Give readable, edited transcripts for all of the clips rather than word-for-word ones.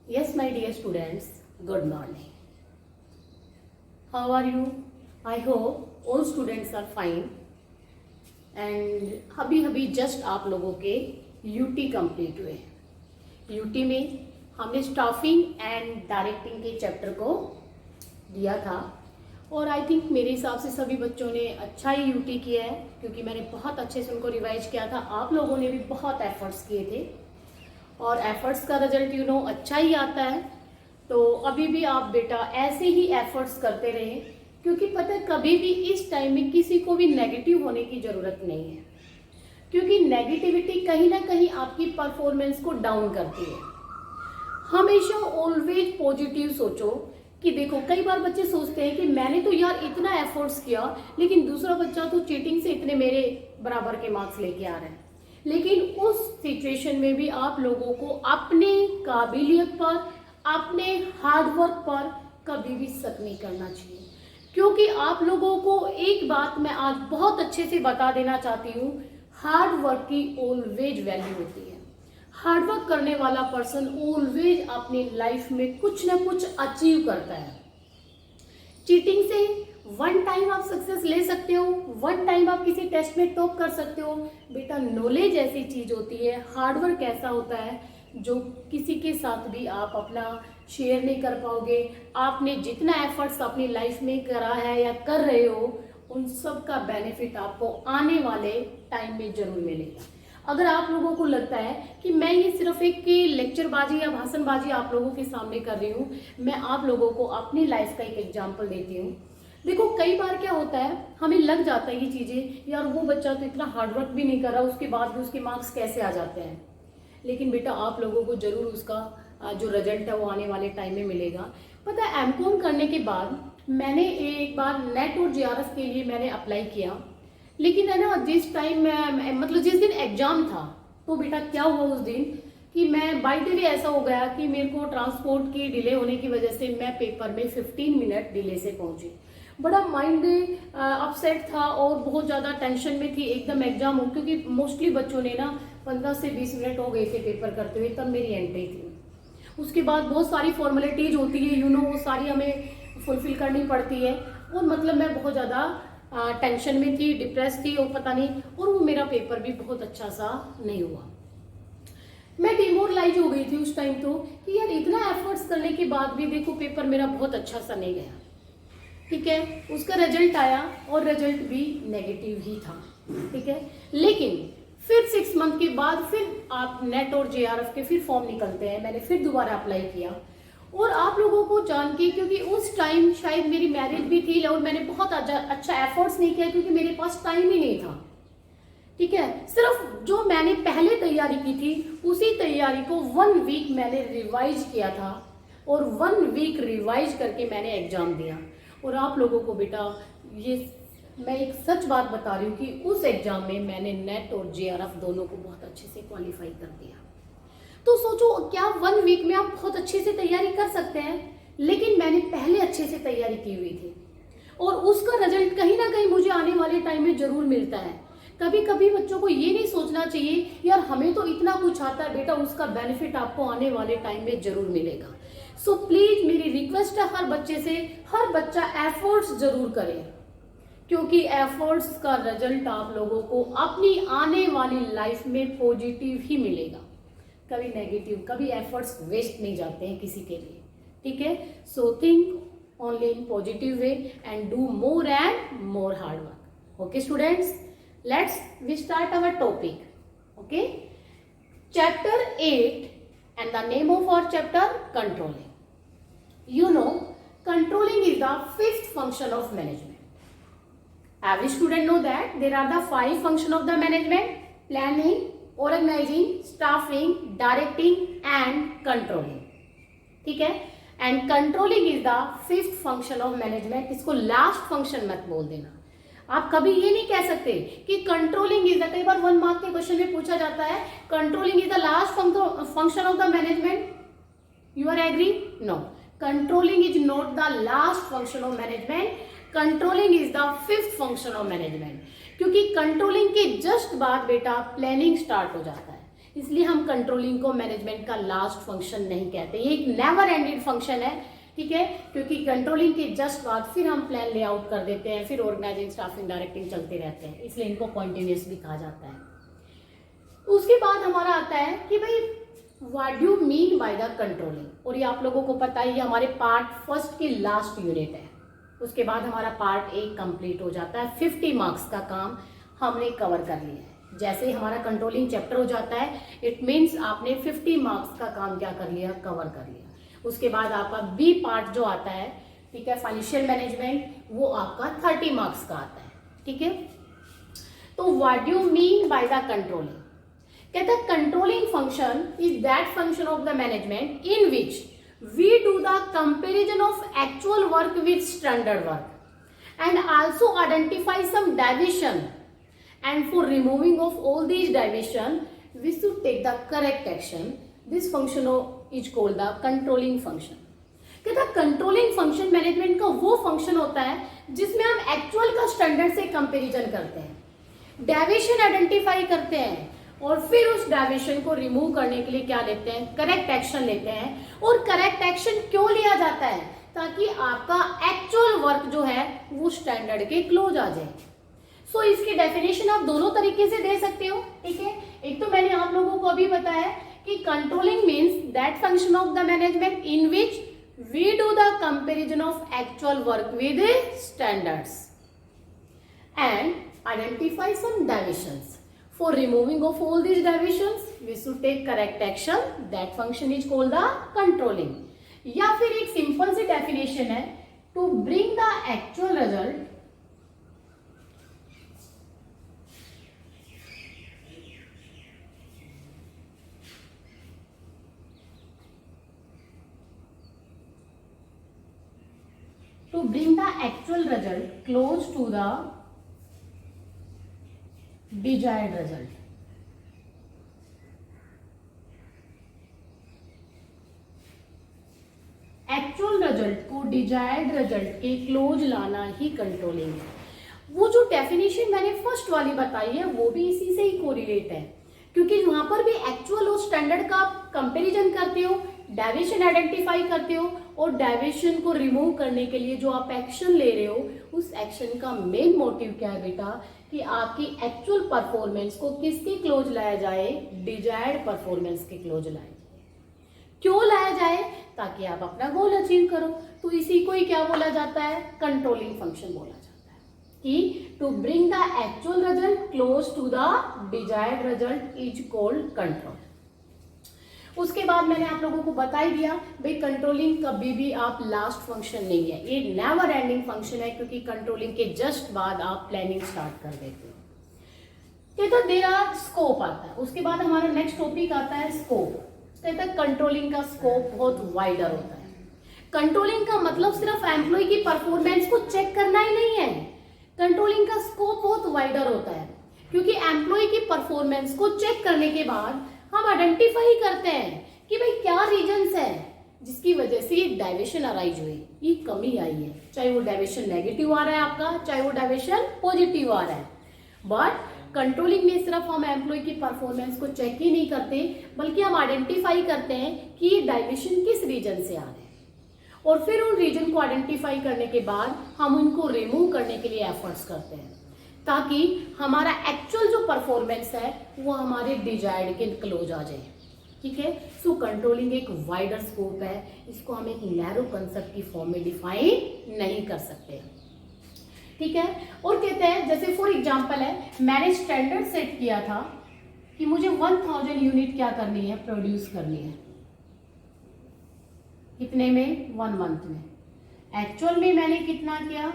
Yes, my dear students, good morning. How are you? I hope all students are fine. And अभी just आप लोगों के UT complete हुए. UT में हमने स्टाफिंग एंड डायरेक्टिंग के चैप्टर को दिया था और आई थिंक मेरे हिसाब से सभी बच्चों ने अच्छा ही यूटी किया है क्योंकि मैंने बहुत अच्छे से उनको रिवाइज किया था. आप लोगों ने भी बहुत एफर्ट्स किए थे और एफर्ट्स का रिजल्ट अच्छा ही आता है. तो अभी भी आप बेटा ऐसे ही एफर्ट्स करते रहें क्योंकि पता है कभी भी इस टाइम में किसी को भी नेगेटिव होने की ज़रूरत नहीं है क्योंकि नेगेटिविटी कहीं ना कहीं आपकी परफॉर्मेंस को डाउन करती है. हमेशा ऑलवेज पॉजिटिव सोचो कि देखो कई बार बच्चे सोचते हैं कि मैंने तो यार इतना एफर्ट्स किया लेकिन दूसरा बच्चा तो चीटिंग से इतने मेरे बराबर के मार्क्स लेके आ रहे हैं. लेकिन उस सिचुएशन में भी आप लोगों को अपने काबिलियत पर, अपने हार्डवर्क पर कभी भी शक नहीं करना चाहिए क्योंकि आप लोगों को एक बात मैं आज बहुत अच्छे से बता देना चाहती हूँ. हार्डवर्क की ऑलवेज वैल्यू होती है. हार्डवर्क करने वाला पर्सन ऑलवेज अपनी लाइफ में कुछ ना कुछ अचीव करता है. चीटिंग से वन टाइम आप सक्सेस ले सकते हो, वन टाइम आप किसी टेस्ट में टॉप कर सकते हो. बेटा नॉलेज ऐसी चीज होती है, हार्डवर्क ऐसा होता है जो किसी के साथ भी आप अपना शेयर नहीं कर पाओगे. आपने जितना एफर्ट्स अपनी लाइफ में करा है या कर रहे हो उन सब का बेनिफिट आपको आने वाले टाइम में जरूर मिलेगा. अगर आप लोगों को लगता है कि मैं ये सिर्फ एक लेक्चरबाजी या भाषणबाजी आप लोगों के सामने कर रही हूँ, मैं आप लोगों को अपनी लाइफ का एक एग्जाम्पल देती हूँ. देखो कई बार क्या होता है हमें लग जाता है ये चीज़ें यार वो बच्चा तो इतना हार्डवर्क भी नहीं कर रहा उसके बाद भी उसके मार्क्स कैसे आ जाते हैं. लेकिन बेटा आप लोगों को जरूर उसका जो रिजल्ट है वो आने वाले टाइम में मिलेगा. पता है एमकॉम करने के बाद मैंने एक बार नेट और जीआरएफ के लिए मैंने अप्लाई किया. लेकिन है ना जिस टाइम मैं मतलब जिस दिन एग्जाम था तो बेटा क्या हुआ उस दिन कि मैं बाय द वे ऐसा हो गया कि मेरे को ट्रांसपोर्ट की डिले होने की वजह से मैं पेपर में 15 मिनट डिले से पहुंची. बड़ा माइंड अपसेट था और बहुत ज़्यादा टेंशन में थी. एकदम एग्जाम हो क्योंकि मोस्टली बच्चों ने ना 15 से 20 मिनट हो गए थे पेपर करते हुए, तब मेरी एंट्री थी. उसके बाद बहुत सारी फॉर्मेलिटीज होती है वो सारी हमें फुलफिल करनी पड़ती है और मतलब मैं बहुत ज़्यादा टेंशन में थी, डिप्रेस थी और पता नहीं, और वो मेरा पेपर भी बहुत अच्छा सा नहीं हुआ. मैं डिमोरलाइज हो गई थी उस टाइम तो कि यार इतना एफर्ट्स करने के बाद भी देखो पेपर मेरा बहुत अच्छा सा नहीं गया. ठीक है, उसका रिजल्ट आया और रिजल्ट भी नेगेटिव ही था. ठीक है, लेकिन फिर 6 मंथ के बाद फिर आप नेट और जेआरएफ के फिर फॉर्म निकलते हैं. मैंने फिर दोबारा अप्लाई किया और आप लोगों को जान के क्योंकि उस टाइम शायद मेरी मैरिज भी थी और मैंने बहुत अच्छा एफर्ट्स नहीं किया क्योंकि मेरे पास टाइम ही नहीं था. ठीक है, सिर्फ जो मैंने पहले तैयारी की थी उसी तैयारी को 1 वीक मैंने रिवाइज किया था और 1 वीक रिवाइज करके मैंने एग्जाम दिया. और आप लोगों को बेटा ये मैं एक सच बात बता रही हूँ कि उस एग्जाम में मैंने नेट और जेआरएफ दोनों को बहुत अच्छे से क्वालिफाई कर दिया. तो सोचो क्या 1 वीक में आप बहुत अच्छे से तैयारी कर सकते हैं, लेकिन मैंने पहले अच्छे से तैयारी की हुई थी और उसका रिजल्ट कहीं ना कहीं मुझे आने वाले टाइम में जरूर मिलता है. कभी कभी बच्चों को ये नहीं सोचना चाहिए यार हमें तो इतना कुछ आता है. बेटा उसका बेनिफिट आपको आने वाले टाइम में जरूर मिलेगा. सो प्लीज मेरी रिक्वेस्ट है हर बच्चे से, हर बच्चा एफर्ट्स जरूर करे क्योंकि एफर्ट्स का रिजल्ट आप लोगों को अपनी आने वाली लाइफ में पॉजिटिव ही मिलेगा, कभी नेगेटिव. कभी एफर्ट्स वेस्ट नहीं जाते हैं किसी के लिए. ठीक है, so think only in positive way and do more and more hard work. Okay students, let's we start our topic. Okay, chapter 8 and the name of our chapter controlling. You know, controlling is the 5th function of management. Every student know that there are the 5 function of the management: planning, organizing, staffing, directing and controlling. ठीक है, and controlling is the 5th function of management. इसको last function मत बोल देना. आप कभी ये नहीं कह सकते कि कंट्रोलिंग इज द, कई बार 1 मार्क के क्वेश्चन में पूछा जाता है controlling is the last function of the management. You are agree? No, controlling is not the last function of management. Controlling is the 5th function of management क्योंकि controlling के just बाद बेटा planning start हो जाता है. इसलिए हम controlling को मैनेजमेंट का लास्ट फंक्शन नहीं कहते, ये एक नेवर एंडेड फंक्शन है, ठीक है, क्योंकि कंट्रोलिंग के जस्ट बाद फिर हम प्लान लेआउट कर देते हैं, फिर ऑर्गेनाइजिंग, स्टाफिंग, डायरेक्टिंग चलते रहते हैं, इसलिए इनको कॉन्टिन्यूस भी कहा जाता है। उसके बाद हमारा आता है कि भाई what do mean by the controlling, और ये आप लोगों को पता है ये हमारे पार्ट फर्स्ट की लास्ट यूनिट है। उसके बाद हमारा पार्ट 1 कंप्लीट हो जाता है, 50 मार्क्स का काम हमने कवर कर लिया है। जैसे ही हमारा कंट्रोलिंग चैप्टर हो जाता है, इट मीन्स आपने 50 मार्क्स का काम क्या कर लिया, कवर कर लिया। उसके बाद आपका बी पार्ट जो आता है, ठीक है, फाइनेंशियल मैनेजमेंट, वो आपका 30 मार्क्स का आता है, ठीक है। तो what do mean by the controlling, कहता है controlling function is that function of the management in which we do the comparison of actual work with standard work and also identify some deviation, and for removing of all these deviation we should take the correct action. This function is called the controlling function. कहता है controlling function management का वो function होता है जिसमें हम actual का standard से कंपैरिजन करते हैं, डेविएशन आइडेंटिफाई करते हैं और फिर उस डेविएशन को रिमूव करने के लिए क्या लेते हैं, करेक्ट एक्शन लेते हैं। और करेक्ट एक्शन क्यों लिया जाता है, ताकि आपका एक्चुअल वर्क जो है वो स्टैंडर्ड के क्लोज आ जाए। सो इसकी डेफिनेशन आप दोनों तरीके से दे सकते हो, ठीक है। एक तो मैंने आप लोगों को अभी बताया कि controlling means that function of the management in which we do the comparison of actual work with standards and identify some deviations. For removing of all these deviations we should take correct action, that function is called the controlling. या फिर एक simple सी definition है, to bring the actual result to bring the actual result close to the desired result. Actual result को desired result के close लाना ही controlling है। वो जो डेफिनेशन मैंने फर्स्ट वाली बताई है वो भी इसी से ही कोरिलेट है, क्योंकि वहां पर भी एक्चुअल और स्टैंडर्ड का कंपैरिजन करते हो, डेविएशन आइडेंटिफाई करते हो और डेविएशन को रिमूव करने के लिए जो आप एक्शन ले रहे हो उस एक्शन का मेन मोटिव क्या है बेटा, कि आपकी एक्चुअल परफॉर्मेंस को किसके क्लोज लाया जाए, डिजायर्ड परफॉर्मेंस के क्लोज लाया जाए। क्यों लाया जाए, ताकि आप अपना गोल अचीव करो। तो इसी को ही क्या बोला जाता है, कंट्रोलिंग फंक्शन बोला जाता है, कि to bring the actual result close to the desired result is called control. उसके बाद मैंने आप लोगों को बता ही दिया भाई कंट्रोलिंग कभी भी आप लास्ट फंक्शन नहीं है, ये नेवर एंडिंग फंक्शन है, क्योंकि कंट्रोलिंग के जस्ट बाद आप प्लानिंग स्टार्ट कर देते हो। तो देयर आर स्कोप आता है। उसके बाद हमारा नेक्स्ट टॉपिक आता है स्कोप। कहता है कंट्रोलिंग का स्कोप बहुत वाइडर होता है। कंट्रोलिंग का मतलब सिर्फ एम्प्लॉय की परफॉर्मेंस को चेक करना ही नहीं है, कंट्रोलिंग का स्कोप बहुत वाइडर होता है, क्योंकि एम्प्लॉय की परफॉर्मेंस को चेक करने के बाद हम आइडेंटिफाई करते हैं कि भाई क्या रीजंस है जिसकी वजह से ये डेविएशन अराइज हुई, ये कमी आई है, चाहे वो डेविएशन नेगेटिव आ रहा है आपका, चाहे वो डेविएशन पॉजिटिव आ रहा है। बट कंट्रोलिंग में सिर्फ हम एम्प्लॉय की परफॉर्मेंस को चेक ही नहीं करते, बल्कि हम आइडेंटिफाई करते हैं कि ये डेविएशन किस रीजन से आ रहे हैं और फिर उन रीजन को आइडेंटिफाई करने के बाद हम उनको रिमूव करने के लिए एफर्ट्स करते हैं, ताकि हमारा एक्चुअल जो परफॉर्मेंस है वो हमारे डिजायर्ड के क्लोज आ जाए। ठीक है, सो कंट्रोलिंग एक वाइडर स्कोप है, इसको हम एक नैरो कंसेप्ट की फॉर्म में डिफाइन नहीं कर सकते। ठीक है, और कहते हैं जैसे फॉर एग्जांपल है, मैंने स्टैंडर्ड सेट किया था कि मुझे 1000 यूनिट क्या करनी है, प्रोड्यूस करनी है। कितने में, 1 मंथ में। एक्चुअल में मैंने कितना किया,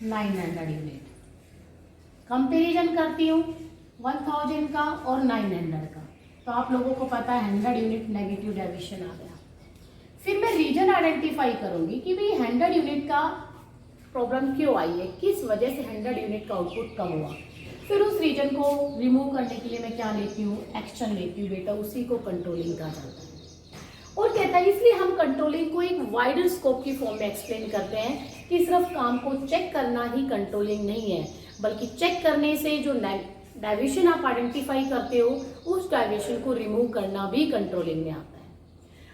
900 यूनिट। कंपेरिजन करती हूँ 1000 का और 900 का, तो आप लोगों को पता है 100 यूनिट नेगेटिव डेविएशन आ गया। फिर मैं रीजन आइडेंटिफाई करूंगी कि भाई 100 यूनिट का प्रॉब्लम क्यों आई है, किस वजह से 100 यूनिट का आउटपुट कम हुआ। फिर उस रीजन को रिमूव करने के लिए मैं क्या लेती हूँ, एक्शन लेती हूँ बेटा, उसी को कंट्रोलिंग कहा जाता है। और कहता है इसलिए हम कंट्रोलिंग को एक वाइडर स्कोप की फॉर्म में एक्सप्लेन करते हैं कि सिर्फ काम को चेक करना ही कंट्रोलिंग नहीं है, बल्कि चेक करने से जो डाइवेशन आप आइडेंटिफाई करते हो, उस डाइवेशन को रिमूव करना भी कंट्रोलिंग में आता है।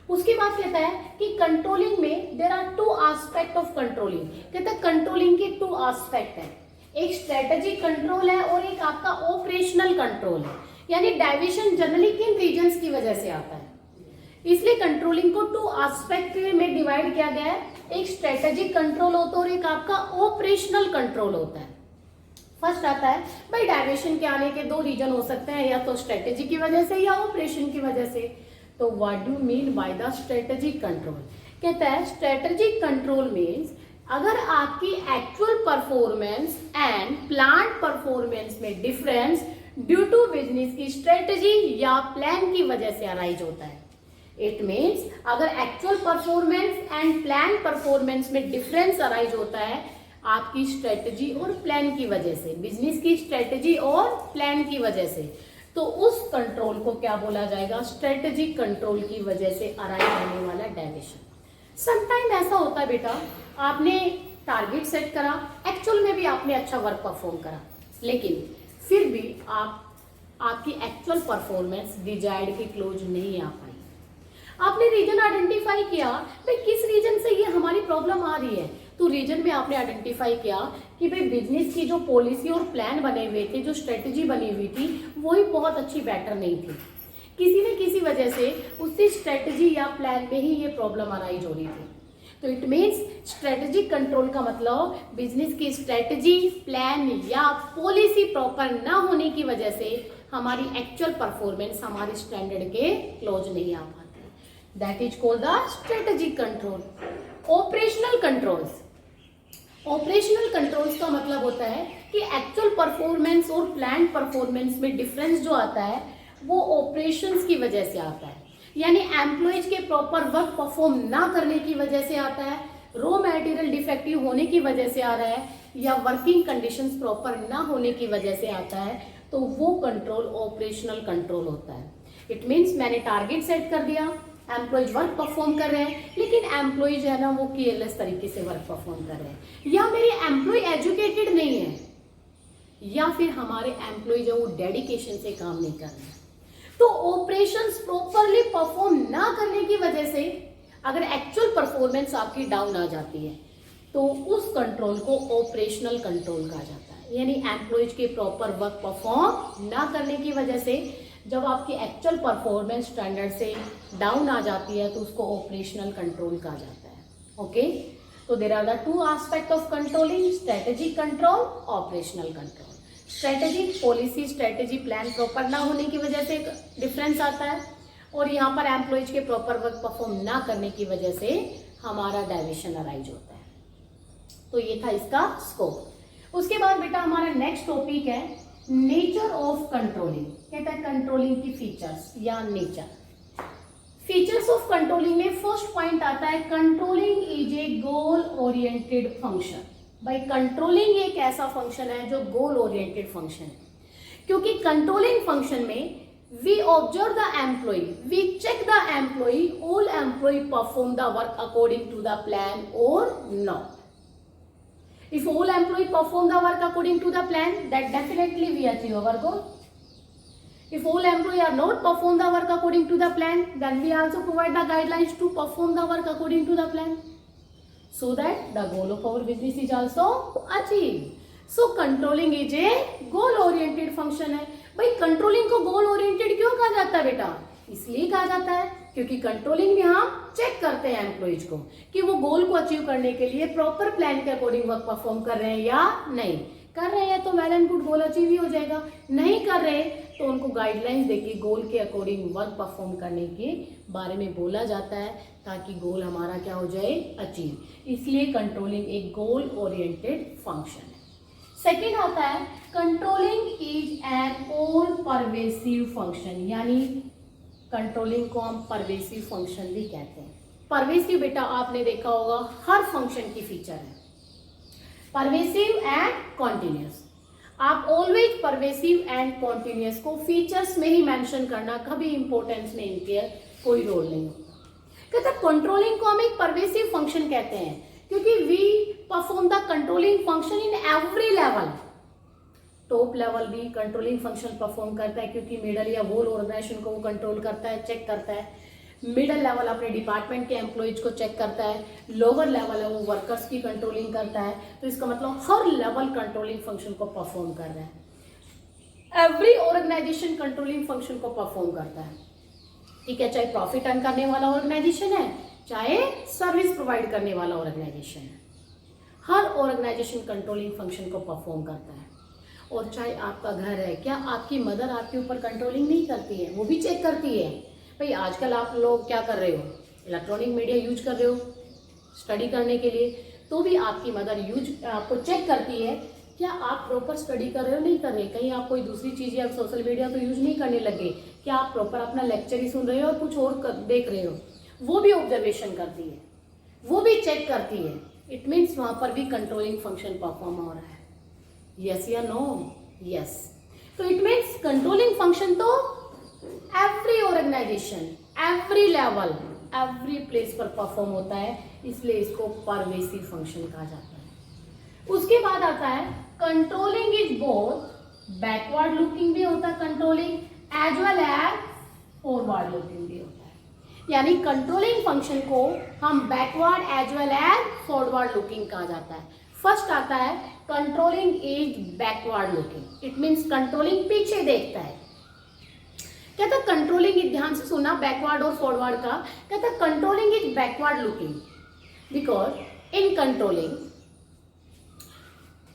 उसके बाद कहता है कि कंट्रोलिंग में there are 2 aspect of controlling. कहता है कंट्रोलिंग के 2 एस्पेक्ट है, एक स्ट्रेटेजिक कंट्रोल है और एक आपका ऑपरेशनल कंट्रोल है। यानी डाइवेशन जनरली किन रीजन्स की वजह से आता है, इसलिए कंट्रोलिंग को 2 एस्पेक्ट में डिवाइड किया गया है। एक स्ट्रेटेजिक कंट्रोल होता है और एक आपका ऑपरेशनल कंट्रोल होता है। फर्स्ट आता है भाई डाइवेशन के आने के 2 रीजन हो सकते हैं, या तो स्ट्रेटेजी की वजह से या ऑपरेशन की वजह से। तो what do mean by the strategic control? कहता है स्ट्रेटेजिक कंट्रोल मीन्स अगर आपकी actual performance and plan performance में डिफरेंस ड्यू टू बिजनेस की स्ट्रेटेजी या प्लान की वजह से अराइज होता है। इट मीन्स अगर actual performance and plan performance में डिफरेंस अराइज होता है आपकी स्ट्रेटेजी और प्लान की वजह से, बिजनेस की स्ट्रेटेजी और प्लान की वजह से, तो उस कंट्रोल को क्या बोला जाएगा? स्ट्रेटेजिक कंट्रोल की वजह से अराइज होने वाला डाइवेशन। समटाइम ऐसा होता है बेटा, आपने टारगेट सेट करा, एक्चुअल में भी आपने अच्छा वर्क परफॉर्म करा, लेकिन फिर भी आपकी एक्चुअल परफॉर्मेंस डिजायर्ड के क्लोज नहीं आ पाई। आपने रीजन आइडेंटिफाई किया, भाई किस रीजन से ये हमारी प्रॉब्लम आ रही है, तो रीजन में आपने आइडेंटिफाई किया कि भाई बिजनेस की जो पॉलिसी और प्लान बने हुए थे, जो स्ट्रेटेजी बनी हुई थी, वही बहुत अच्छी बेटर नहीं थी। किसी न किसी वजह से उसी स्ट्रेटेजी या प्लान में ही ये प्रॉब्लम अराइज हो रही थी। तो इट मीन्स स्ट्रेटेजिक कंट्रोल का मतलब बिजनेस की स्ट्रेटेजी, प्लान या पॉलिसी प्रॉपर ना होने की वजह से हमारी एक्चुअल परफॉर्मेंस हमारे स्टैंडर्ड के क्लोज नहीं आ पाती। That is called the strategic control. Operational controls, operational controls का मतलब होता है कि एक्चुअल परफॉर्मेंस और प्लान परफॉर्मेंस में डिफरेंस जो आता है वो ऑपरेशंस की वजह से आता है। यानी एम्प्लॉयज के प्रॉपर वर्क परफॉर्म ना करने की वजह से आता है, रॉ मटेरियल डिफेक्टिव होने की वजह से आ रहा है, या वर्किंग कंडीशंस प्रॉपर ना होने की वजह से आता है, तो वो कंट्रोल ऑपरेशनल कंट्रोल होता है। इट मीन्स मैंने टारगेट सेट कर दिया, एम्प्लॉयज वर्क परफॉर्म कर रहे हैं, लेकिन एम्प्लॉयज है ना वो केयरलेस तरीके से वर्क परफॉर्म कर रहे हैं, या मेरे एम्प्लॉय एजुकेटेड नहीं है, या फिर हमारे एम्प्लॉय जो वो डेडिकेशन से काम नहीं कर रहे हैं। तो ऑपरेशंस प्रॉपरली परफॉर्म ना करने की वजह से अगर एक्चुअल परफॉर्मेंस आपकी डाउन आ जाती है तो उस कंट्रोल को ऑपरेशनल कंट्रोल कहा जाता है। यानी एम्प्लॉयज के प्रॉपर वर्क परफॉर्म ना करने की वजह से जब आपकी एक्चुअल परफॉर्मेंस स्टैंडर्ड से डाउन आ जाती है तो उसको ऑपरेशनल कंट्रोल कहा जाता है। ओके, तो there are the 2 aspect of controlling, strategic control, operational control. Strategic policy, strategy plan proper ना होने की वजह से डिफरेंस आता है, और यहाँ पर एम्प्लॉयज के प्रॉपर वर्क परफॉर्म ना करने की वजह से हमारा डाइवेशन अराइज होता है। तो ये था इसका स्कोप। उसके बाद बेटा हमारा नेक्स्ट टॉपिक है नेचर ऑफ कंट्रोलिंग। कहता है कंट्रोलिंग की फीचर्स या नेचर। फीचर्स ऑफ कंट्रोलिंग में फर्स्ट पॉइंट आता है controlling is a goal oriented function. भाई कंट्रोलिंग एक ऐसा फंक्शन है जो गोल ओरिएंटेड फंक्शन है, क्योंकि कंट्रोलिंग फंक्शन में we observe the employee, we check the employee, all employ perform the work according to the plan और not. If all employees perform the work according to the plan, that definitely we achieve our goal. If all employees are not perform the work according to the plan, then we also provide the guidelines to perform the work according to the plan, so that the goal of our business is also achieved. So controlling is a goal oriented function है। भाई controlling को goal oriented क्यों कहा जाता है बेटा? इसलिए कहा जाता है क्योंकि कंट्रोलिंग में हम चेक करते हैं एम्प्लॉयज को कि वो गोल को अचीव करने के लिए प्रॉपर प्लान के अकॉर्डिंग वर्क परफॉर्म कर रहे हैं या नहीं कर रहे हैं, तो well and good goal achieve ही हो जाएगा। नहीं कर रहे तो उनको गाइडलाइंस देके गोल के अकॉर्डिंग वर्क परफॉर्म करने के बारे में बोला जाता है ताकि गोल हमारा क्या हो जाए, अचीव। इसलिए कंट्रोलिंग एक गोल ओरिएंटेड फंक्शन है। सेकेंड आता है controlling is an all pervasive function, यानी कंट्रोलिंग को हम परवेसिव फंक्शन भी कहते हैं। परवेसिव बेटा आपने देखा होगा हर फंक्शन की फीचर है, परवेसिव एंड कॉन्टिन्यूस। आप ऑलवेज परवेसिव एंड कॉन्टिन्यूस को फीचर्स में ही मेंशन करना, कभी इंपॉर्टेंस में इनके कोई रोल नहीं होता। कहता कंट्रोलिंग को हम एक परवेसिव फंक्शन कहते हैं क्योंकि we perform the controlling function in every level. Top level भी कंट्रोलिंग फंक्शन परफॉर्म करता है, क्योंकि मिडल या होल ऑर्गेनाइजेशन को वो कंट्रोल करता है, चेक करता है। मिडल लेवल अपने डिपार्टमेंट के एम्प्लॉइज को चेक करता है, लोअर लेवल है वो वर्कर्स की कंट्रोलिंग करता है। तो इसका मतलब हर लेवल कंट्रोलिंग फंक्शन को परफॉर्म कर रहा है। एवरी ऑर्गेनाइजेशन कंट्रोलिंग फंक्शन को परफॉर्म करता है, ठीक है, चाहे प्रॉफिट अर्न करने वाला ऑर्गेनाइजेशन है, चाहे सर्विस प्रोवाइड करने वाला ऑर्गेनाइजेशन है, हर ऑर्गेनाइजेशन कंट्रोलिंग फंक्शन को परफॉर्म करता है। और चाहे आपका घर है, क्या आपकी मदर आपके ऊपर कंट्रोलिंग नहीं करती है? वो भी चेक करती है। भाई आजकल आप लोग क्या कर रहे हो, इलेक्ट्रॉनिक मीडिया यूज कर रहे हो स्टडी करने के लिए, तो भी आपकी मदर आपको चेक करती है क्या आप प्रॉपर स्टडी कर रहे हो, नहीं कर रहे, कहीं आप कोई दूसरी चीज़ या सोशल मीडिया तो यूज नहीं करने लगे, क्या आप प्रॉपर अपना लेक्चर ही सुन रहे हो और कुछ और देख रहे हो। वो भी ऑब्जर्वेशन करती है, वो भी चेक करती है। इट मीन्स वहां पर भी कंट्रोलिंग फंक्शन परफॉर्म हो रहा है। यस या नो? यस। तो it means controlling function to every organisation, every level, every place पर परफॉर्म होता है, इसलिए इसको परवेसिव फंक्शन कहा जाता है। उसके बाद आता है controlling is both backward looking भी होता है controlling, as well as forward looking भी होता है। यानी कंट्रोलिंग फंक्शन को हम backward as well as forward looking कहा जाता है। फर्स्ट आता है controlling is backward looking, it means controlling पीछे देखता है। कहता कंट्रोलिंग, ध्यान से सुना बैकवर्ड और फॉरवर्ड का, कहता controlling is backward looking because in controlling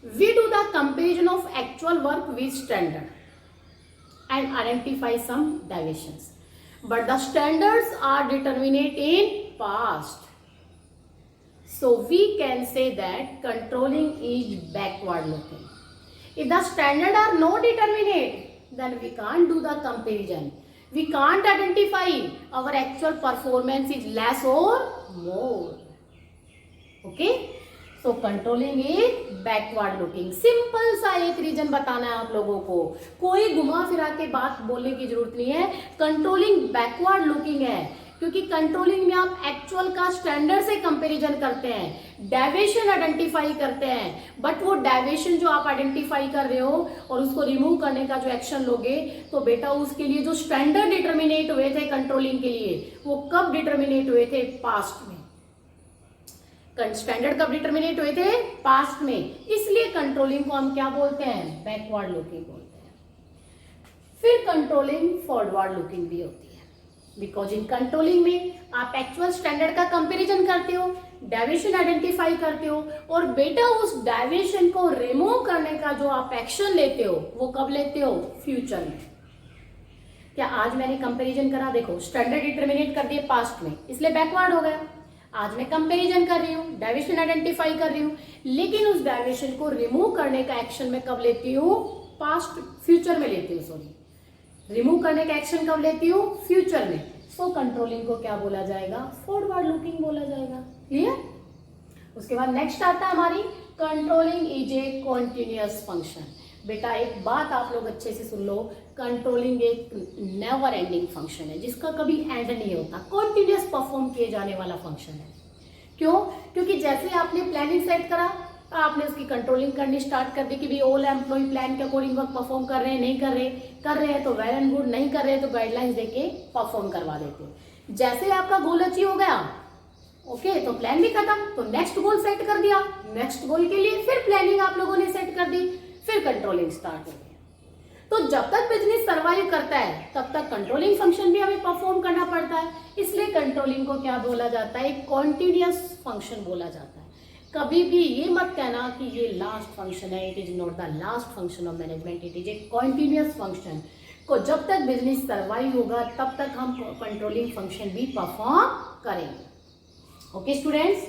we do the comparison of actual work with standard and identify some deviations, but the standards are determinate in past, so we can say that controlling is backward looking. If the standard are not determinate, then we can't do the comparison, we can't identify our actual performance is less or more. Okay, so controlling is backward looking. Simple सा एक reason बताना है आप लोगों को, कोई घुमा फिरा के बात बोलने की जरूरत नहीं है। कंट्रोलिंग बैकवर्ड लुकिंग है क्योंकि कंट्रोलिंग में आप एक्चुअल का स्टैंडर्ड से कंपैरिजन करते हैं, डेविएशन आइडेंटिफाई करते हैं, बट वो डेविएशन जो आप आइडेंटिफाई कर रहे हो और उसको रिमूव करने का जो एक्शन लोगे, तो बेटा उसके लिए जो स्टैंडर्ड डिटर्मिनेट हुए थे कंट्रोलिंग के लिए, वो कब डिटर्मिनेट हुए थे? पास्ट में। स्टैंडर्ड कब डिटर्मिनेट हुए थे? पास्ट में। इसलिए कंट्रोलिंग को हम क्या बोलते हैं? बैकवर्ड लुकिंग बोलते हैं। फिर कंट्रोलिंग फॉरवर्ड लुकिंग भी होती है, बिकॉज इन कंट्रोलिंग में आप एक्चुअल स्टैंडर्ड का कंपैरिजन करते हो, डेविएशन आइडेंटिफाई करते हो, और बेटा उस डेविएशन को रिमूव करने का जो आप एक्शन लेते हो वो कब लेते हो? फ्यूचर में। क्या आज मैंने कंपैरिजन करा, देखो स्टैंडर्ड डिटर्मिनेट कर दिए पास्ट में, इसलिए बैकवर्ड हो गया। आज मैं कंपैरिजन कर रही हूँ, डेविएशन आइडेंटिफाई कर रही हूँ, लेकिन उस डेविएशन को रिमूव करने का एक्शन मैं कब लेती हूँ? पास्ट, फ्यूचर में लेती हूँ, सॉरी, रिमूव करने का एक्शन कब लेती हूँ? फ्यूचर में। सो कंट्रोलिंग को क्या बोला जाएगा? फॉरवर्ड लुकिंग बोला जाएगा। क्लियर? उसके बाद नेक्स्ट आता है हमारी controlling is a continuous function. बेटा एक बात आप लोग अच्छे से सुन लो, कंट्रोलिंग एक नेवर एंडिंग फंक्शन है जिसका कभी एंड नहीं होता, कॉन्टिन्यूअस परफॉर्म किए जाने वाला फंक्शन है। क्यों? क्योंकि जैसे आपने प्लानिंग सेट करा, आपने उसकी कंट्रोलिंग करनी स्टार्ट कर दी कि भाई ऑल एम्प्लॉय प्लान के अकॉर्डिंग वर्क परफॉर्म कर रहे हैं, नहीं कर रहे, कर रहे हैं तो वेल एंड गुड, नहीं कर रहे तो गाइडलाइंस देके परफॉर्म करवा देते। जैसे आपका गोल अचीव हो गया, ओके, तो प्लान भी खत्म, तो नेक्स्ट गोल सेट कर दिया, नेक्स्ट गोल के लिए फिर प्लानिंग आप लोगों ने सेट कर दी, फिर कंट्रोलिंग स्टार्ट हो गई। तो जब तक बिजनेस सर्वाइव करता है तब तक कंट्रोलिंग फंक्शन भी हमें परफॉर्म करना पड़ता है, इसलिए कंट्रोलिंग को क्या बोला जाता है? एक कॉन्टिन्यूअस फंक्शन बोला जाता है। कभी भी ये मत कहना कि ये लास्ट फंक्शन है, it is not the last function of management, it is a continuous function. को जब तक बिजनेस सर्वाइव होगा तब तक हम कंट्रोलिंग फंक्शन भी परफॉर्म करेंगे। Okay students,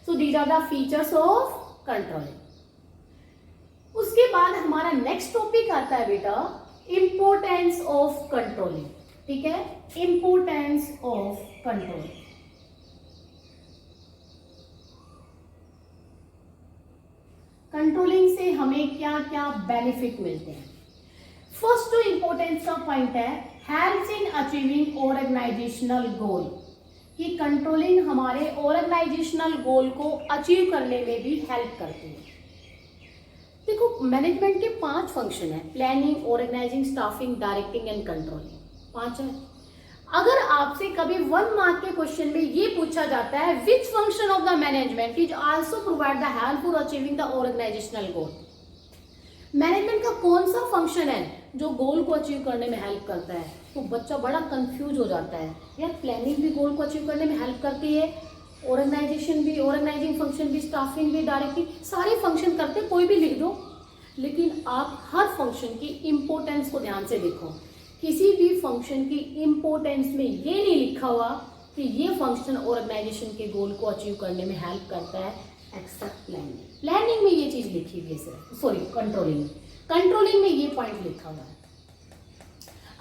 so these are the features of controlling. उसके बाद हमारा नेक्स्ट टॉपिक आता है बेटा इंपोर्टेंस ऑफ कंट्रोलिंग। ठीक है, इंपोर्टेंस ऑफ कंट्रोलिंग। कंट्रोलिंग से हमें क्या क्या बेनिफिट मिलते हैं? फर्स्ट जो इंपोर्टेंस का पॉइंट है, हेल्प्स इन अचीविंग ऑर्गेनाइजेशनल गोल, कि कंट्रोलिंग हमारे ऑर्गेनाइजेशनल गोल को अचीव करने में भी हेल्प करती है। देखो मैनेजमेंट के 5 फंक्शन है, planning, organising, staffing, directing and controlling, 5 है। अगर आपसे कभी 1 मार्क के क्वेश्चन में ये पूछा जाता है which function of the management is also provide the help for achieving the organisational goal, management का कौन सा फंक्शन है जो गोल को अचीव करने में हेल्प करता है, तो बच्चा बड़ा कंफ्यूज हो जाता है। यार प्लानिंग भी गोल को अचीव करने में हेल्प करती है, ऑर्गेनाइजेशन भी, ऑर्गेनाइजिंग फंक्शन भी, स्टाफिंग भी, डायरेक्टिंग, सारे फंक्शन करते, कोई भी लिख दो, लेकिन आप हर फंक्शन की इम्पोर्टेंस को ध्यान से देखो। किसी भी फंक्शन की इम्पोर्टेंस में ये नहीं लिखा हुआ कि ये फंक्शन ऑर्गेनाइजेशन के गोल को अचीव करने में हेल्प करता है एक्सेप्ट प्लानिंग। प्लानिंग में ये चीज लिखी हुई है सिर्फ, सॉरी कंट्रोलिंग में ये पॉइंट लिखा हुआ है।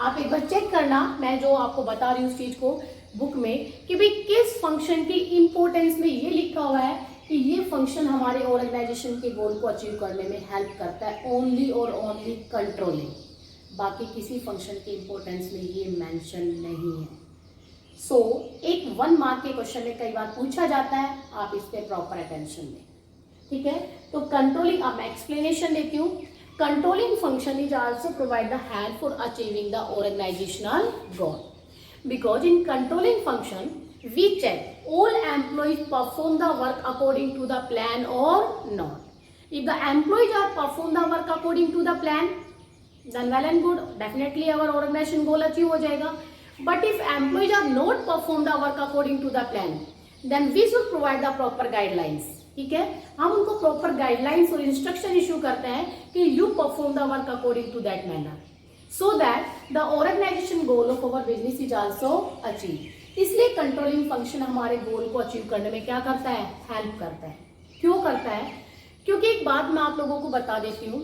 आप एक बार चेक करना, मैं जो आपको बता रही हूँ उस चीज को बुक में कि भाई किस फंक्शन की इम्पोर्टेंस में ये लिखा हुआ है कि ये फंक्शन हमारे ऑर्गेनाइजेशन के गोल को अचीव करने में हेल्प करता है, ओनली और ओनली कंट्रोलिंग। बाकी किसी फंक्शन की इम्पोर्टेंस में ये मेंशन नहीं है। सो एक 1 मार्क के क्वेश्चन में कई बार पूछा जाता है, आप इस पे प्रॉपर अटेंशन दें, ठीक है। तो कंट्रोलिंग, अब मैं एक्सप्लेनेशन देती हूँ। Controlling function is also provide the help for achieving the organisational goal, because in controlling function we check all employees perform the work according to the plan or not. If the employees are perform the work according to the plan, then well and good, definitely our organization goal achieve हो जाएगा. But if employees are not perform the work according to the plan, then we should provide the proper guidelines. ठीक है, हम उनको proper guidelines और instruction issue करते हैं कि you perform the work according to that manner, so that the organization goal of our business is also achieved. इसलिए controlling function हमारे गोल को अचीव करने में क्या करता है, हेल्प करता है। क्यों करता है? क्योंकि एक बात मैं आप लोगों को बता देती हूँ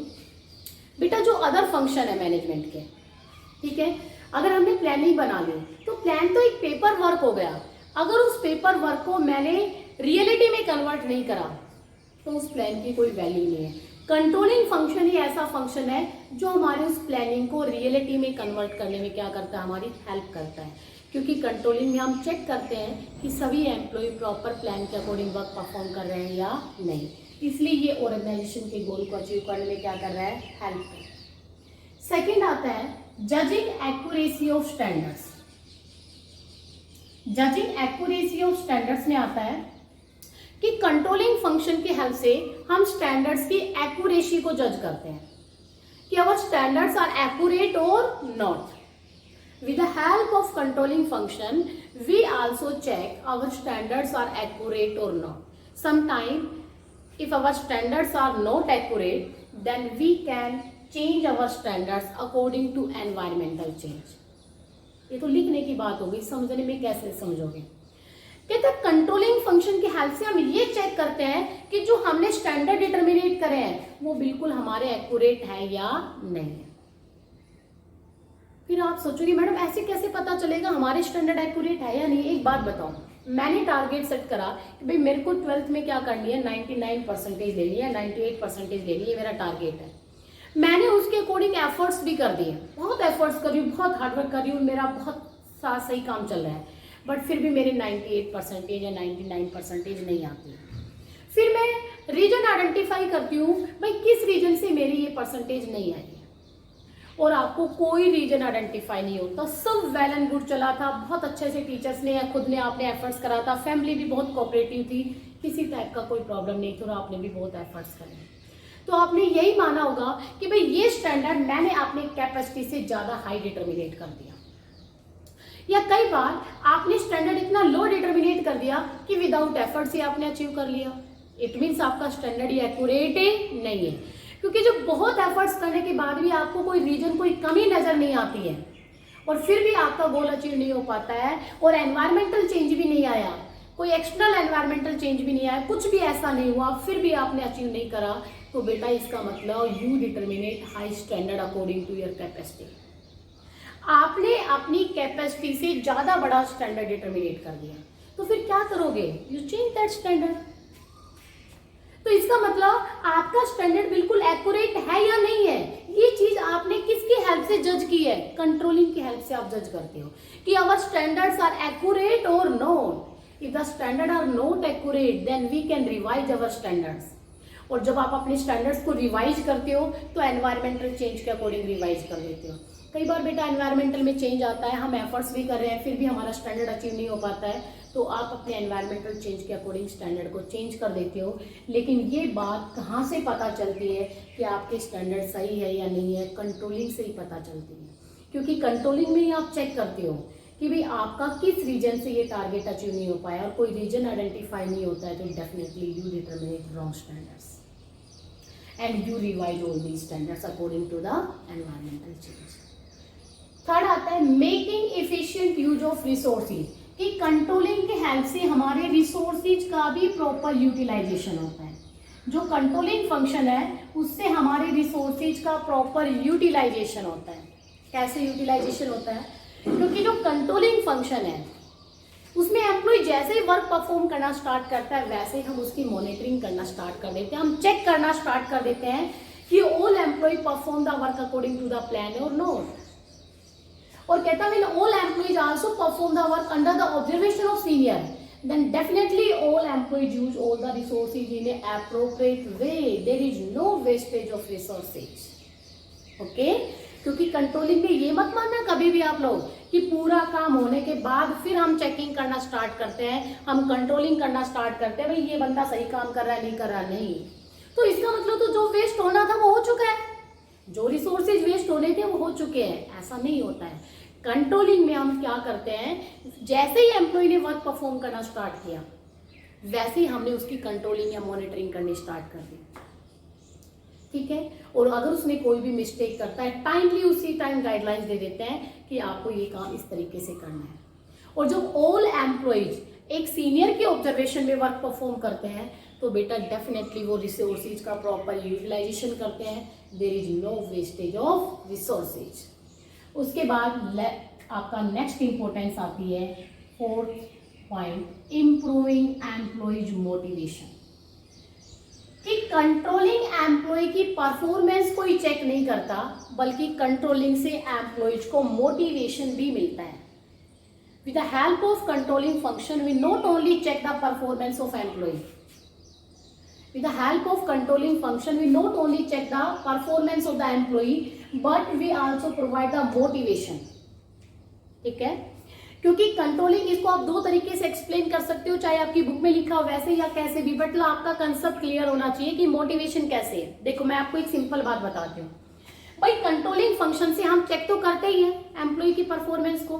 बेटा, जो अदर फंक्शन है मैनेजमेंट के, ठीक है, अगर हमने प्लानिंग बना ली तो प्लान तो एक पेपर वर्क हो गया, अगर उस पेपर वर्क को मैंने रियलिटी में कन्वर्ट नहीं करा तो उस प्लान की कोई वैल्यू नहीं है। कंट्रोलिंग फंक्शन ही ऐसा फंक्शन है जो हमारे उस प्लानिंग को रियलिटी में कन्वर्ट करने में क्या करता है, हमारी हेल्प करता है। क्योंकि कंट्रोलिंग में हम चेक करते हैं कि सभी एम्प्लॉय प्रॉपर प्लान के अकॉर्डिंग वर्क परफॉर्म कर रहे हैं या नहीं, इसलिए ये ऑर्गेनाइजेशन के गोल को अचीव करने में क्या कर रहा है, हेल्प कर रहा है। सेकेंड आता है judging accuracy of standards. Judging accuracy of standards में आता है कि कंट्रोलिंग फंक्शन की हेल्प से हम स्टैंडर्ड्स की एक्यूरेसी को जज करते हैं कि अवर स्टैंडर्ड्स आर एक्यूरेट और not. With the help of controlling function, we also check our standards are accurate or not. Sometimes, if our standards are not accurate, then we can change our standards according to environmental change. ये तो लिखने की बात होगी, समझने में कैसे समझोगे? कहते हैं कंट्रोलिंग फंक्शन की हेल्प से हम ये चेक करते हैं कि जो हमने स्टैंडर्ड डिटरमिनेट करे हैं वो बिल्कुल हमारे एक्यूरेट है या नहीं है। फिर आप सोचोगे मैडम ऐसे कैसे पता चलेगा हमारे स्टैंडर्ड एक्यूरेट है या नहीं? एक बात बताओ, मैंने टारगेट सेट करा कि भाई मेरे को 12th में क्या करनी है, 99% लेनी है, 98% लेनी है, मेरा टारगेट है। मैंने उसके अकॉर्डिंग एफर्ट्स भी कर दिए, बहुत एफर्ट्स कर रही हूँ, बहुत हार्डवर्क कर रही हूँ, मेरा बहुत सही काम चल रहा है, बट फिर भी मेरे 98% या 99% नहीं आती है। फिर मैं रीजन आइडेंटिफाई करती हूँ, भाई किस रीजन से मेरी ये परसेंटेज नहीं आई है, और आपको कोई रीजन आइडेंटिफाई नहीं होता, सब वेल एंड गुड चला था, बहुत अच्छे से टीचर्स ने या खुद ने आपने एफर्ट्स करा था, फैमिली भी बहुत कोऑपरेटिव थी, किसी टाइप का कोई प्रॉब्लम नहीं था और आपने भी बहुत एफर्ट्स करे, तो आपने यही माना होगा कि भाई ये स्टैंडर्ड मैंने अपने कैपेसिटी से ज़्यादा हाई डिटरमिनेट कर दिया। या कई बार आपने स्टैंडर्ड इतना लो डिटरमिनेट कर दिया कि विदाउट एफर्ट से आपने अचीव कर लिया, इट मीन्स आपका स्टैंडर्ड ये एक्यूरेट नहीं है, क्योंकि जब बहुत एफर्ट्स करने के बाद भी आपको कोई रीजन, कोई कमी नजर नहीं आती है और फिर भी आपका गोल अचीव नहीं हो पाता है और एनवायरमेंटल चेंज भी नहीं आया, कोई एक्सटर्नल एनवायरमेंटल चेंज भी नहीं आया, कुछ भी ऐसा नहीं हुआ, फिर भी आपने अचीव नहीं करा, तो बेटा इसका मतलब you determinate high standard according to your capacity. आपने अपनी कैपेसिटी से ज्यादा बड़ा स्टैंडर्ड डिटरमिनेट कर दिया, तो फिर क्या करोगे, यू चेंज दैट स्टैंडर्ड। तो इसका मतलब आपका स्टैंडर्ड बिल्कुल एक्यूरेट है या नहीं है, ये चीज आपने किसकी हेल्प से जज की है, कंट्रोलिंग की हेल्प से आप जज करते हो कि आवर स्टैंडर्ड्स आर एक्यूरेट और not. If the standard are not accurate then we can revise our standards, और जब आप अपने स्टैंडर्ड्स को रिवाइज करते हो तो एनवायरमेंटल चेंज के अकॉर्डिंग रिवाइज कर देते हो। कई बार बेटा एनवायरमेंटल में चेंज आता है, हम एफर्ट्स भी कर रहे हैं फिर भी हमारा स्टैंडर्ड अचीव नहीं हो पाता है, तो आप अपने एनवायरमेंटल चेंज के अकॉर्डिंग स्टैंडर्ड को चेंज कर देते हो। लेकिन ये बात कहाँ से पता चलती है कि आपके स्टैंडर्ड सही है या नहीं है? कंट्रोलिंग से ही पता चलती है, क्योंकि कंट्रोलिंग में ही आप चेक करते हो कि भाई आपका किस रीजन से ये टारगेट अचीव नहीं हो पाया, और कोई रीजन आइडेंटिफाई नहीं होता है तो definitely you determinate wrong standards and you revise all the standards according to the environmental change. Third आता है making efficient use of resources, कि कंट्रोलिंग के हेल्प से हमारे रिसोर्सेज का भी प्रॉपर यूटिलाइजेशन होता है। जो कंट्रोलिंग फंक्शन है उससे हमारे रिसोर्सेज का प्रॉपर यूटिलाइजेशन होता है। कैसे यूटिलाइजेशन होता है? क्योंकि जो कंट्रोलिंग फंक्शन है उसमें एम्प्लॉय जैसे ही वर्क परफॉर्म करना स्टार्ट करता है वैसे ही हम उसकी मॉनिटरिंग करना स्टार्ट कर देते हैं, हम चेक करना स्टार्ट कर देते हैं कि all employ perform the work according to the plan और नॉट। और कहता है all employees also perform the work under the observation of senior, then definitely all employees use all the resources in a appropriate way, there is no wastage of resources. Okay, क्योंकि controlling में ये मत मानना कभी भी आप लोग कि पूरा काम होने के बाद फिर हम चेकिंग करना स्टार्ट करते हैं, हम कंट्रोलिंग करना स्टार्ट करते हैं, भाई ये बंदा सही काम कर रहा है नहीं कर रहा, नहीं। तो इसका मतलब तो जो वेस्ट होना था वो हो चुका है, जो रिसोर्सेज वेस्ट होने थे वो हो चुके हैं। ऐसा नहीं होता है। कंट्रोलिंग में हम क्या करते हैं, जैसे ही एम्प्लॉय ने वर्क परफॉर्म करना स्टार्ट किया वैसे ही हमने उसकी कंट्रोलिंग या मॉनिटरिंग करनी स्टार्ट कर दी, ठीक है। और अगर उसने कोई भी मिस्टेक करता है टाइमली उसी टाइम गाइडलाइंस दे देते हैं कि आपको ये काम इस तरीके से करना है। और जब ऑल एम्प्लॉयज एक सीनियर के ऑब्जर्वेशन में वर्क परफॉर्म करते हैं तो बेटा डेफिनेटली वो रिसोर्सेज का प्रॉपर यूटिलाइजेशन करते हैं, there is no wastage of resources. उसके बाद आपका नेक्स्ट इंपॉर्टेंस आती है fourth point, improving employees motivation. कि कंट्रोलिंग एम्प्लॉय की परफॉर्मेंस कोई चेक नहीं करता बल्कि कंट्रोलिंग से एम्प्लॉयज को मोटिवेशन भी मिलता है। With the help of controlling function we not only check the performance of employ, with the help of controlling function we not only check the performance of the employee but we also provide the motivation, ठीक है। क्योंकि controlling इसको आप दो तरीके से explain कर सकते हो, चाहे आपकी बुक में लिखा हो वैसे या कैसे भी, बट आपका कंसेप्ट क्लियर होना चाहिए कि मोटिवेशन कैसे है। देखो मैं आपको एक सिंपल बात बताती हूँ, भाई कंट्रोलिंग फंक्शन से हम चेक तो करते ही हैं एम्प्लॉय की परफॉर्मेंस को,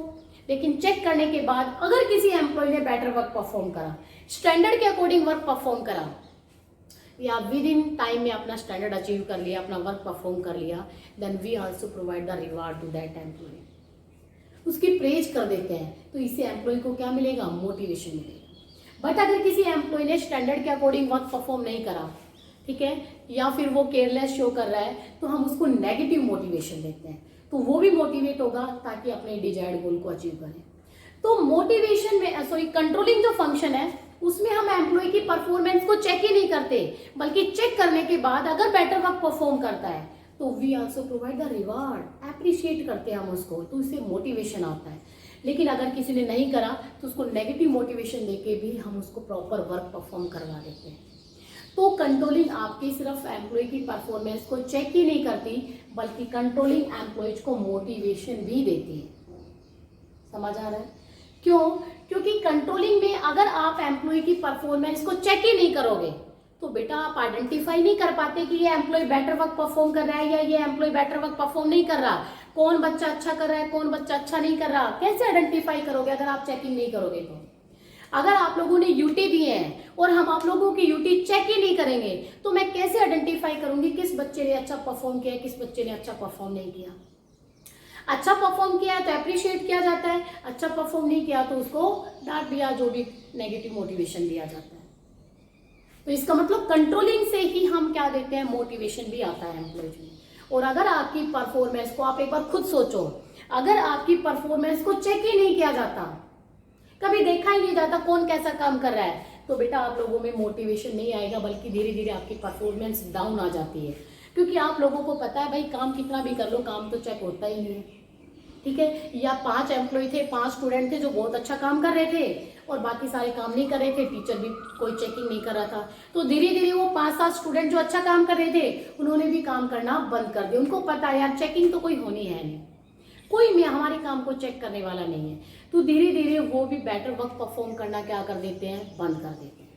लेकिन चेक करने के बाद अगर किसी एम्प्लॉय ने बेटर वर्क परफॉर्म करा, स्टैंडर्ड के अकॉर्डिंग वर्क परफॉर्म करा या विद इन टाइम में अपना स्टैंडर्ड अचीव कर लिया, अपना वर्क परफॉर्म कर लिया, then we also provide the reward to that employ, उसकी प्रेज कर देते हैं। तो इससे एम्प्लॉय को क्या मिलेगा? मोटिवेशन मिलेगा। बट अगर किसी एम्प्लॉय ने स्टैंडर्ड के अकॉर्डिंग वर्क परफॉर्म नहीं करा, ठीक है, या फिर वो केयरलेस शो कर रहा है, तो हम उसको नेगेटिव मोटिवेशन देते हैं, तो वो भी मोटिवेट होगा ताकि अपने डिजायर्ड गोल को अचीव करें। तो मोटिवेशन में सॉरी कंट्रोलिंग जो फंक्शन है उसमें हम एम्प्लॉय की परफॉर्मेंस को चेक ही नहीं करते बल्कि चेक करने के बाद अगर बेटर वर्क परफॉर्म करता है तो we also provide the reward, appreciate करते हैं हम उसको, तो इससे मोटिवेशन आता है। लेकिन अगर किसी ने नहीं करा तो उसको नेगेटिव मोटिवेशन देके भी हम उसको प्रॉपर वर्क परफॉर्म करवा देते हैं। तो कंट्रोलिंग आपकी सिर्फ एम्प्लॉय की परफॉर्मेंस को चेक ही नहीं करती बल्कि कंट्रोलिंग एम्प्लॉयज को मोटिवेशन भी देती है। समझ आ रहा है? क्यों? क्योंकि कंट्रोलिंग में अगर आप एम्प्लॉय की परफॉर्मेंस को चेक ही नहीं करोगे तो बेटा आप आइडेंटिफाई नहीं कर पाते कि ये एम्प्लॉय बेटर वर्क परफॉर्म कर रहा है या ये एम्प्लॉय बेटर वर्क परफॉर्म नहीं कर रहा, कौन बच्चा अच्छा कर रहा है कौन बच्चा अच्छा नहीं कर रहा, कैसे आइडेंटिफाई करोगे अगर आप चेकिंग नहीं करोगे? तो अगर आप लोगों ने यूटी दिए हैं और हम आप लोगों की यूटी चेक ही नहीं करेंगे तो मैं कैसे आइडेंटिफाई करूंगी किस बच्चे ने अच्छा परफॉर्म किया किस बच्चे ने अच्छा परफॉर्म नहीं किया? अच्छा परफॉर्म किया तो अप्रिशिएट किया जाता है, अच्छा परफॉर्म नहीं किया तो उसको डांट दिया, जो भी नेगेटिव मोटिवेशन दिया जाता है। तो इसका मतलब कंट्रोलिंग से ही हम क्या देते हैं? मोटिवेशन भी आता है एम्प्लॉयज में। और अगर आपकी परफॉर्मेंस को आप एक बार खुद सोचो, अगर आपकी परफॉर्मेंस को चेक ही नहीं किया जाता, कभी देखा ही नहीं जाता कौन कैसा काम कर रहा है, तो बेटा आप लोगों में मोटिवेशन नहीं आएगा बल्कि धीरे धीरे आपकी परफॉर्मेंस डाउन आ जाती है। क्योंकि आप लोगों को पता है भाई काम कितना भी कर लो काम तो चेक होता ही नहीं है, ठीक है, या 5 एम्प्लॉय थे, 5 स्टूडेंट थे जो बहुत अच्छा काम कर रहे थे और बाकी सारे काम नहीं कर रहे थे, टीचर भी कोई चेकिंग नहीं कर रहा था। तो धीरे धीरे वो 5-7 स्टूडेंट जो अच्छा काम कर रहे थे उन्होंने भी काम करना बंद कर दिया। उनको पता है यार चेकिंग तो कोई होनी है नहीं, कोई मैं हमारे काम को चेक करने वाला नहीं है। तो धीरे धीरे वो भी बेटर वर्क परफॉर्म करना क्या कर देते हैं, बंद कर देते हैं।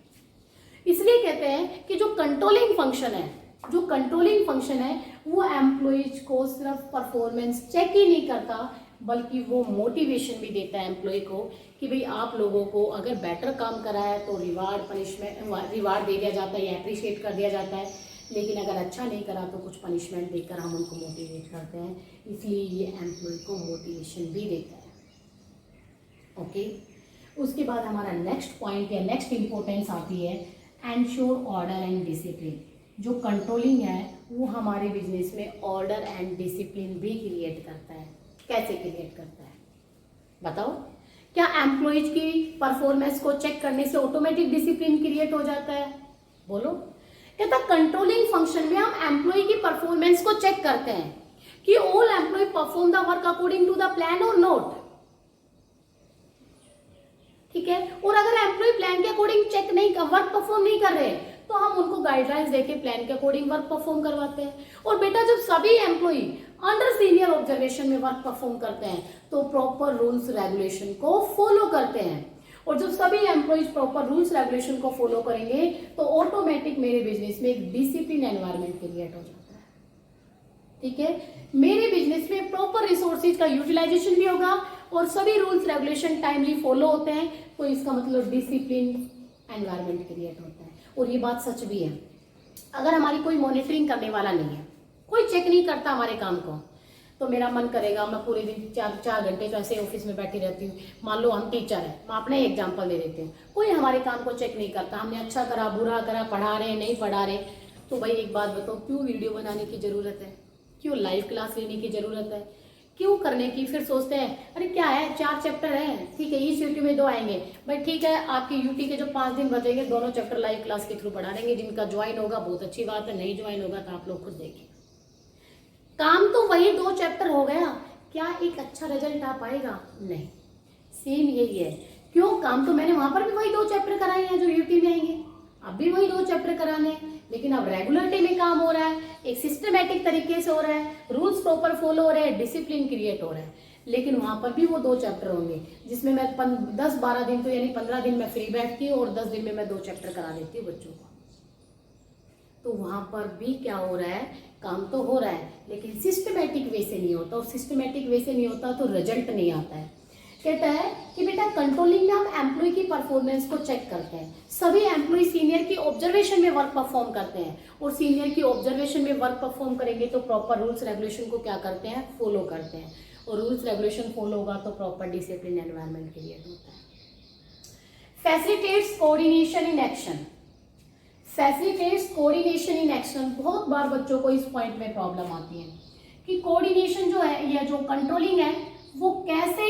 इसलिए कहते हैं कि जो कंट्रोलिंग फंक्शन है, जो कंट्रोलिंग फंक्शन है वो एम्प्लॉयज को सिर्फ परफॉर्मेंस चेक ही नहीं करता बल्कि वो मोटिवेशन भी देता है एम्प्लॉय को कि भाई आप लोगों को अगर बेटर काम करा है तो रिवार्ड दे दिया जाता है या अप्रिशिएट कर दिया जाता है, लेकिन अगर अच्छा नहीं करा तो कुछ पनिशमेंट देकर हम उनको मोटिवेट करते हैं। इसलिए ये एम्प्लॉय को मोटिवेशन भी देता है। ओके, उसके बाद हमारा नेक्स्ट पॉइंट या नेक्स्ट इंपॉर्टेंस आती है एंश्योर ऑर्डर एंड डिसिप्लिन। जो कंट्रोलिंग है वो हमारे बिजनेस में ऑर्डर एंड डिसिप्लिन भी क्रिएट करता है। कैसे क्रिएट करता है बताओ? क्या एम्प्लॉयज की परफॉर्मेंस को चेक करने से ऑटोमेटिक डिसिप्लिन क्रिएट हो जाता है? बोलो। कहता कंट्रोलिंग फंक्शन में हम एम्प्लॉय की परफॉर्मेंस को चेक करते हैं कि all employ perform the work according to the plan और नॉट। ठीक है, और अगर एम्प्लॉय प्लान के अकॉर्डिंग चेक नहीं वर्क परफॉर्म नहीं कर रहे तो हम उनको गाइडलाइंस देके प्लान के अकॉर्डिंग वर्क परफॉर्म करवाते हैं। और बेटा जब सभी एम्प्लॉय अंडर सीनियर ऑब्जर्वेशन में वर्क परफॉर्म करते हैं तो प्रॉपर रूल्स रेगुलेशन को फॉलो करते हैं। और जब सभी एम्प्लॉयज प्रॉपर रूल्स रेगुलेशन को फॉलो करेंगे तो ऑटोमेटिक मेरे बिजनेस में एक डिसिप्लिन एनवायरनमेंट क्रिएट हो जाता है। ठीक है, मेरे बिजनेस में प्रॉपर रिसोर्सेज का यूटिलाइजेशन भी होगा और सभी रूल्स रेगुलेशन टाइमली फॉलो होते हैं, तो इसका मतलब डिसिप्लिन एनवायरनमेंट क्रिएट होता है। और ये बात सच भी है। अगर हमारी कोई मॉनिटरिंग करने वाला नहीं है, कोई चेक नहीं करता हमारे काम को, तो मेरा मन करेगा मैं पूरे दिन 4 घंटे तो ऐसे ऑफिस में बैठी रहती हूँ। मान लो हम टीचर हैं, मैं अपने एग्जांपल दे देती हूँ, कोई हमारे काम को चेक नहीं करता, हमने अच्छा करा बुरा करा, पढ़ा रहे नहीं पढ़ा रहे, तो भाई एक बात बताओ, क्यों वीडियो बनाने की जरूरत है? क्यों लाइव क्लास लेने की जरूरत है? क्यों करने की? फिर सोचते हैं अरे क्या है 4 चैप्टर है, ठीक है इस यूटी में 2 आएंगे, भाई ठीक है आपकी यूटी के जो 5 दिन बचेंगे दोनों चैप्टर लाइव क्लास के थ्रू पढ़ा देंगे। जिनका ज्वाइन होगा बहुत अच्छी बात है, नहीं ज्वाइन होगा तो आप लोग खुद देखिए। काम तो वही 2 चैप्टर हो गया, क्या एक अच्छा रिजल्ट आ पाएगा? नहीं। सेम यही है, क्यों? काम तो मैंने वहां पर भी वही 2 चैप्टर कराए हैं जो यूटी में आएंगे, अब भी वही 2 चैप्टर कराने हैं, लेकिन अब रेगुलरिटी में काम हो रहा है, एक सिस्टमेटिक तरीके से हो रहा है, रूल्स प्रॉपर फॉलो हो रहे हैं, डिसिप्लिन क्रिएट हो रहा है। लेकिन वहां पर भी वो 2 चैप्टर होंगे जिसमें मैं 10-12 दिन तो यानी 15 दिन में फ्री बैठती हूँ और 10 दिन में मैं 2 चैप्टर करा देती हूँ बच्चों को। तो वहां पर भी क्या हो रहा है, काम तो हो रहा है लेकिन सिस्टमेटिक वे से नहीं होता, और सिस्टमेटिक वे से नहीं होता तो रिजल्ट नहीं आता है। कहता है कि बेटा कंट्रोलिंग में हम एम्प्लॉय की परफॉर्मेंस को चेक करते हैं। सभी एम्प्लॉय सीनियर की ऑब्जर्वेशन में वर्क परफॉर्म करते हैं, और सीनियर की ऑब्जर्वेशन में वर्क परफॉर्म करेंगे तो प्रॉपर रूल्स रेगुलेशन को क्या करते हैं, फॉलो करते हैं, और रूल्स रेगुलेशन फॉलो होगा तो प्रॉपर डिसिप्लिन एनवायरनमेंट क्रिएट होता है। Facilitates coordination in action. Facilitates coordination in action. बहुत बार बच्चों को इस पॉइंट में प्रॉब्लम आती है कि कोऑर्डिनेशन जो है या जो कंट्रोलिंग है वो कैसे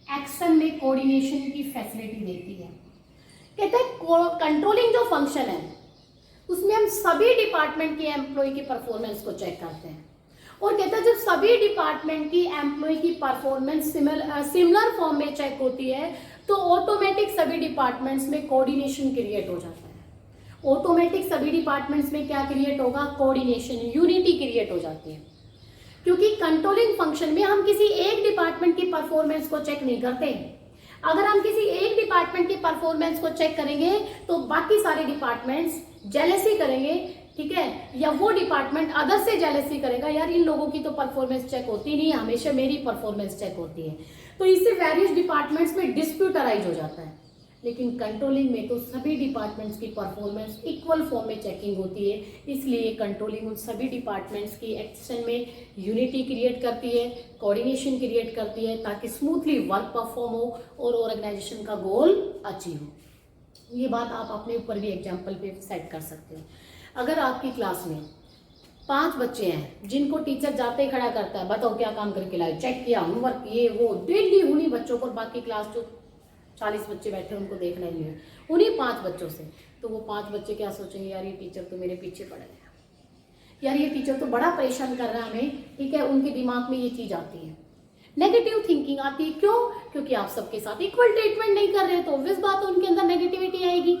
एक्शन में कोऑर्डिनेशन की फैसिलिटी देती है। कहते हैं कंट्रोलिंग जो फंक्शन है उसमें हम सभी डिपार्टमेंट की एम्प्लॉय की परफॉर्मेंस को चेक करते हैं, और कहते हैं जब सभी डिपार्टमेंट की एम्प्लॉय की परफॉर्मेंस सिमिलर फॉर्म में चेक होती है तो ऑटोमेटिक सभी डिपार्टमेंट्स में कोऑर्डिनेशन क्रिएट हो जाता है। ऑटोमेटिक सभी डिपार्टमेंट्स में क्या क्रिएट होगा, कोऑर्डिनेशन, यूनिटी क्रिएट हो जाती है। क्योंकि कंट्रोलिंग फंक्शन में हम किसी एक डिपार्टमेंट की परफॉर्मेंस को चेक नहीं करते। अगर हम किसी एक डिपार्टमेंट की परफॉर्मेंस को चेक करेंगे तो बाकी सारे डिपार्टमेंट्स जेलसी करेंगे, ठीक है, या वो डिपार्टमेंट अदर से जेलसी करेगा, यार इन लोगों की तो परफॉर्मेंस चेक होती नहीं, हमेशा मेरी परफॉर्मेंस चेक होती है, तो इससे वेरियस डिपार्टमेंट्स में डिस्प्यूट अराइज हो जाता है। लेकिन कंट्रोलिंग में तो सभी डिपार्टमेंट्स की परफॉर्मेंस इक्वल फॉर्म में चेकिंग होती है, इसलिए कंट्रोलिंग उन सभी डिपार्टमेंट्स की एक्शन में यूनिटी क्रिएट करती है, कोऑर्डिनेशन क्रिएट करती है, ताकि स्मूथली वर्क परफॉर्म हो और ऑर्गेनाइजेशन का गोल अचीव हो। ये बात आप अपने ऊपर भी एग्जाम्पल पे सेट कर सकते हो। अगर आपकी क्लास में 5 बच्चे हैं जिनको टीचर जाते ही खड़ा करता है, बताओ क्या काम करके लाए, चेक किया, होमवर्क ये वो, डेली उन्हीं बच्चों को, बाकी क्लास जो 40 बच्चे बैठे उनको देखना ही है, उन्हीं 5 बच्चों से, तो वो 5 बच्चे क्या सोचेंगे, यार ये टीचर तो मेरे पीछे पड़ गया, यार ये टीचर तो बड़ा परेशान कर रहा है हमें, ठीक है, उनके दिमाग में ये चीज आती है। नेगेटिव थिंकिंग आती है। क्यों? क्योंकि आप सबके साथ इक्वल ट्रीटमेंट नहीं कर रहे हैं, तो ऑब्वियस बात है उनके अंदर नेगेटिविटी आएगी।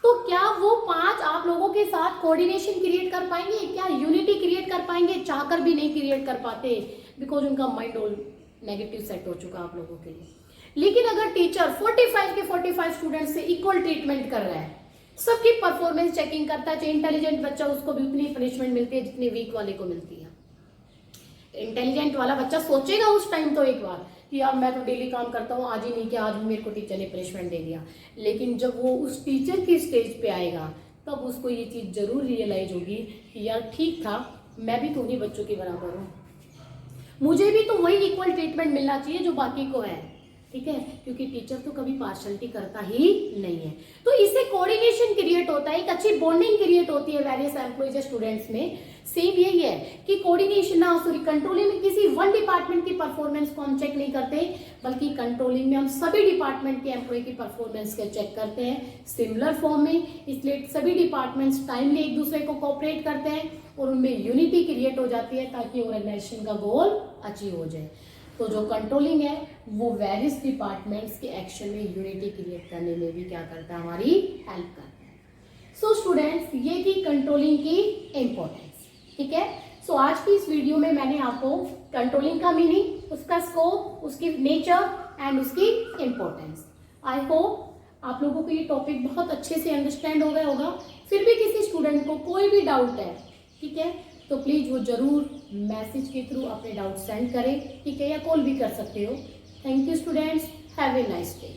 तो क्या वो 5 आप लोगों के साथ कोऑर्डिनेशन क्रिएट कर पाएंगे? क्या यूनिटी क्रिएट कर पाएंगे? चाहकर भी नहीं क्रिएट कर पाते, बिकॉज उनका माइंड ऑल नेगेटिव सेट हो चुका आप लोगों के लिए। लेकिन अगर टीचर 45 के 45 स्टूडेंट से इक्वल ट्रीटमेंट कर रहा है, सबकी परफॉर्मेंस चेकिंग करता है, चाहे इंटेलिजेंट बच्चा उसको भी उतनी पनिशमेंट मिलती है जितनी वीक वाले को मिलती है। इंटेलिजेंट वाला बच्चा सोचेगा उस टाइम तो एक बार कि यार मैं तो डेली काम करता हूँ, आज ही नहीं किया, आज भी मेरे को टीचर ने पनिशमेंट दे दिया। लेकिन जब वो उस टीचर की स्टेज पे आएगा तब उसको ये चीज जरूर रियलाइज होगी कि यार ठीक था, मैं भी तो उन्हीं बच्चों के बराबर हूँ, मुझे भी तो वही इक्वल ट्रीटमेंट मिलना चाहिए जो बाकी को है। ठीक है, क्योंकि टीचर तो कभी पार्शलिटी करता ही नहीं है। तो इससे कोऑर्डिनेशन क्रिएट होता है, एक अच्छी बॉन्डिंग क्रिएट होती है वेरियस एम्प्लॉइज स्टूडेंट्स में। सेम यही है कि कोऑर्डिनेशन ना कंट्रोलिंग में किसी वन डिपार्टमेंट की परफॉर्मेंस को हम चेक नहीं करते, बल्कि कंट्रोलिंग में हम सभी डिपार्टमेंट के एम्प्लॉय की परफॉर्मेंस को चेक करते हैं सिमिलर फॉर्म में। इसलिए सभी डिपार्टमेंट्स टाइमली एक दूसरे को कोऑपरेट करते हैं और उनमें यूनिटी क्रिएट हो जाती है ताकि ऑर्गेनाइजेशन का गोल अचीव हो जाए। तो जो कंट्रोलिंग है वो वेरियस डिपार्टमेंट्स के एक्शन में यूनिटी क्रिएट करने में भी क्या करता है, हमारी हेल्प करता है। सो स्टूडेंट्स, ये थी कंट्रोलिंग की इंपॉर्टेंस। ठीक है, सो आज की इस वीडियो में मैंने आपको कंट्रोलिंग का मीनिंग, उसका स्कोप, उसकी नेचर एंड उसकी इंपॉर्टेंस, आई होप आप लोगों को ये टॉपिक बहुत अच्छे से अंडरस्टैंड हो गया होगा। फिर भी किसी स्टूडेंट को कोई भी डाउट है, ठीक है, तो प्लीज वो जरूर मैसेज के थ्रू अपने डाउट सेंड करें, ठीक है, या कॉल भी कर सकते हो। Thank you students, have a nice day.